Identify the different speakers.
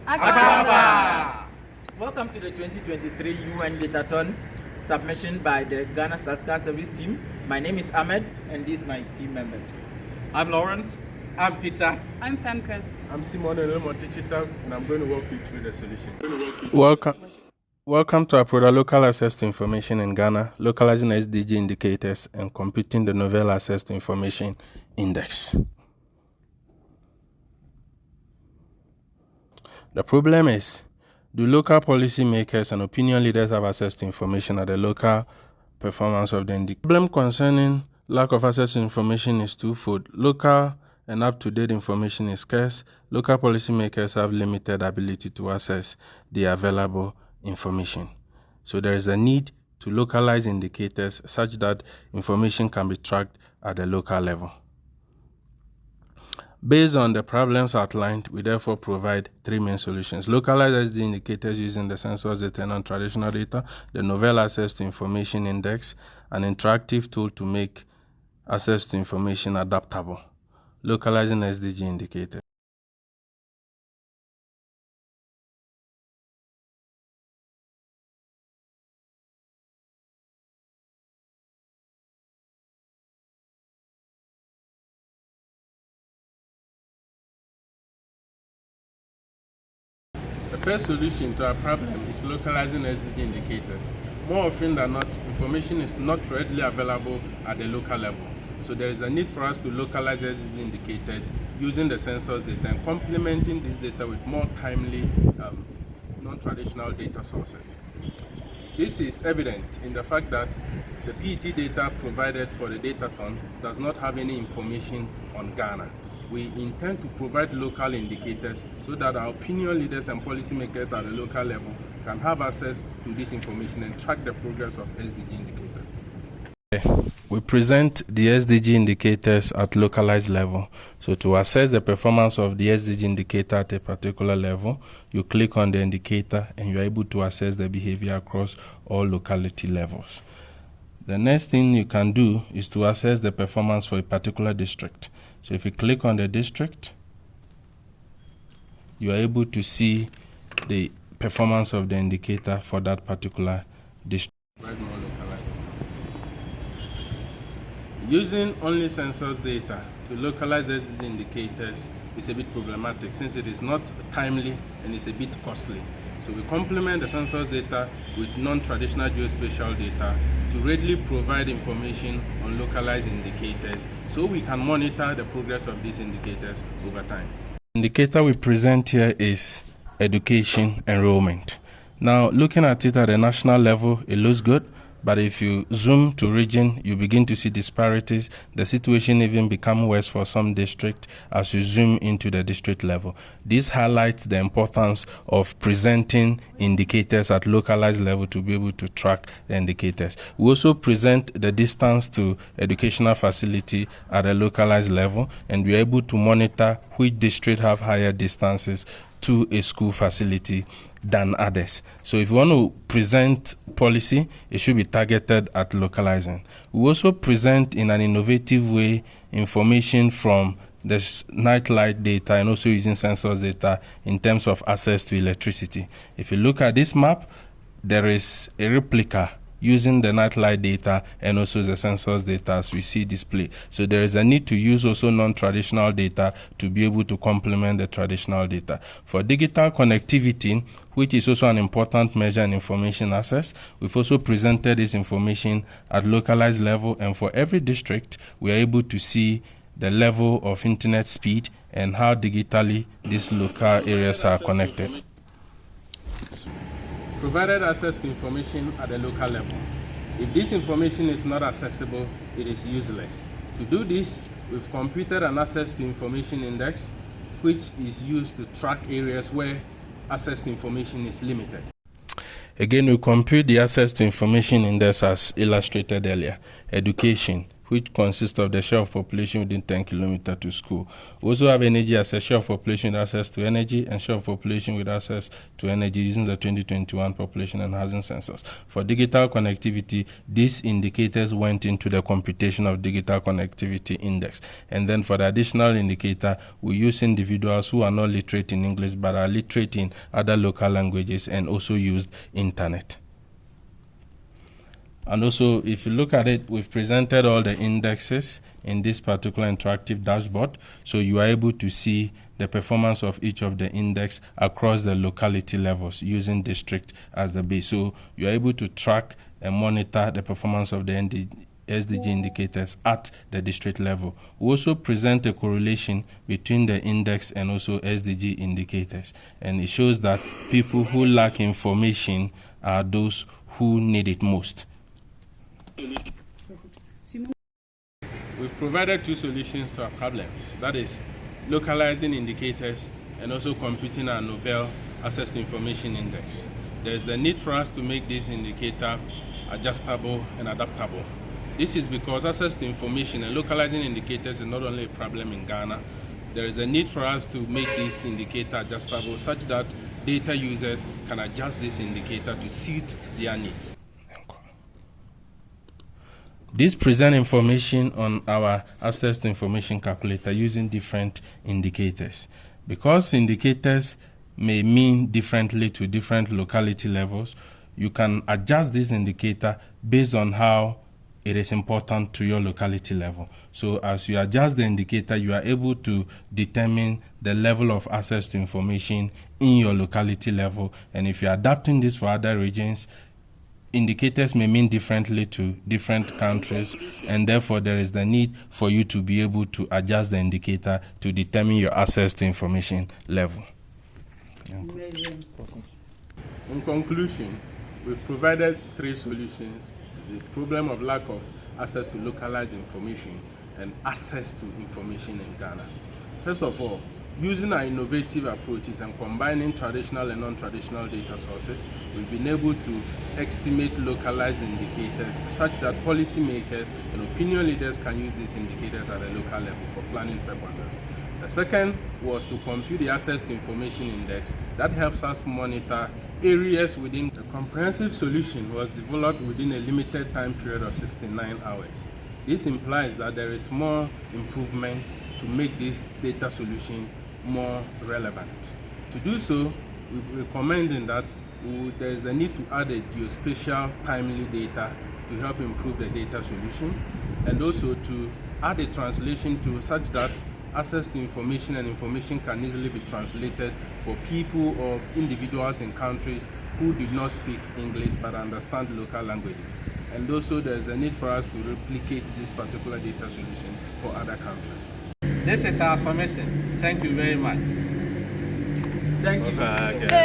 Speaker 1: Akaba! Welcome to the 2023 UN DATATHON submission by the Ghana Statistical Service team. My name is Ahmed, and these are my team members.
Speaker 2: I'm Lawrence.
Speaker 3: I'm Peter.
Speaker 4: I'm Femke.
Speaker 5: I'm Simon Elmo-Tichita, and I'm going to walk you through the solution.
Speaker 6: Welcome to APRODA Local Access to Information in Ghana, localizing SDG indicators and computing the Novel Access to Information Index. The problem is, do local policy makers and opinion leaders have access to information at the local performance of the indicator? The problem concerning lack of access to information is twofold. Local and up-to-date information is scarce. Local policy makers have limited ability to access the available information. So there is a need to localize indicators such that information can be tracked at the local level. Based on the problems outlined, we therefore provide three main solutions. Localize SD indicators using the census data and non-traditional data, the Novel Access to Information Index, an interactive tool to make access to information adaptable. Localizing SDG indicators. The first solution to our problem is localizing SDG indicators. More often than not, information is not readily available at the local level. So there is a need for us to localize SDG indicators using the census data and complementing this data with more timely, non-traditional data sources. This is evident in the fact that the PET data provided for the DATATHON does not have any information on Ghana. We intend to provide local indicators so that our opinion leaders and policymakers at the local level can have access to this information and track the progress of SDG indicators. We present the SDG indicators at localized level. So to assess the performance of the SDG indicator at a particular level, you click on the indicator and you're able to assess the behavior across all locality levels. The next thing you can do is to assess the performance for a particular district. So if you click on the district, you are able to see the performance of the indicator for that particular district. Using only census data to localize SDG indicators is a bit problematic since it is not timely and it's a bit costly. So we complement the census data with non-traditional geospatial data to readily provide information on localized indicators so we can monitor the progress of these indicators over time. The indicator we present here is education enrollment. Now, looking at it at a national level, it looks good. But if you zoom to region, you begin to see disparities. The situation even becomes worse for some districts as you zoom into the district level. This highlights the importance of presenting indicators at localized level to be able to track the indicators. We also present the distance to educational facility at a localized level, and we are able to monitor which districts have higher distances to a school facility than others. So if you want to present policy, it should be targeted at localizing. We also present in an innovative way information from the nightlight data and also using census data in terms of access to electricity. If you look at this map, there is a replica using the nightlight data and also the census data as we see displayed. So there is a need to use also non-traditional data to be able to complement the traditional data. For digital connectivity, which is also an important measure in information access, we've also presented this information at localized level, and for every district, we are able to see the level of internet speed and how digitally these local areas are connected. Provided access to information at the local level. If this information is not accessible, it is useless. To do this, we've computed an access to information index, which is used to track areas where access to information is limited. Again, we compute the access to information index as illustrated earlier. Education, which consists of the share of population within 10 kilometers to school. We also have energy as a share of population with access to energy and share of population with access to energy using the 2021 population and housing census. For digital connectivity, these indicators went into the computation of digital connectivity index. And then for the additional indicator, we use individuals who are not literate in English but are literate in other local languages and also used internet. And also, if you look at it, we've presented all the indexes in this particular interactive dashboard. So you are able to see the performance of each of the index across the locality levels using district as the base. So you are able to track and monitor the performance of the SDG indicators at the district level. We also present a correlation between the index and also SDG indicators. And it shows that people who lack information are those who need it most. We've provided two solutions to our problems. That is localizing indicators and also computing our novel access to information index. There's the need for us to make this indicator adjustable and adaptable. This is because access to information and localizing indicators is not only a problem in Ghana. There is a need for us to make this indicator adjustable such that data users can adjust this indicator to suit their needs. This presents information on our access to information calculator using different indicators. Because indicators may mean differently to different locality levels, you can adjust this indicator based on how it is important to your locality level. So as you adjust the indicator, you are able to determine the level of access to information in your locality level. And if you're adapting this for other regions, indicators may mean differently to different countries, and therefore there is the need for you to be able to adjust the indicator to determine your access to information level. In conclusion, we've provided three solutions: the problem of lack of access to localized information and access to information in Ghana. First of all, using our innovative approaches and combining traditional and non-traditional data sources, we've been able to estimate localized indicators such that policymakers and opinion leaders can use these indicators at a local level for planning purposes. The second was to compute the access to information index that helps us monitor areas within. The comprehensive solution was developed within a limited time period of 69 hours. This implies that there is more improvement to make this data solution more relevant. To do so, we're recommending that there is the need to add a geospatial timely data to help improve the data solution, and also to add a translation tool such that access to information and information can easily be translated for people or individuals in countries who do not speak English but understand local languages. And also there's the need for us to replicate this particular data solution for other countries.
Speaker 2: This is our submission. Thank you very much.
Speaker 1: Thank you.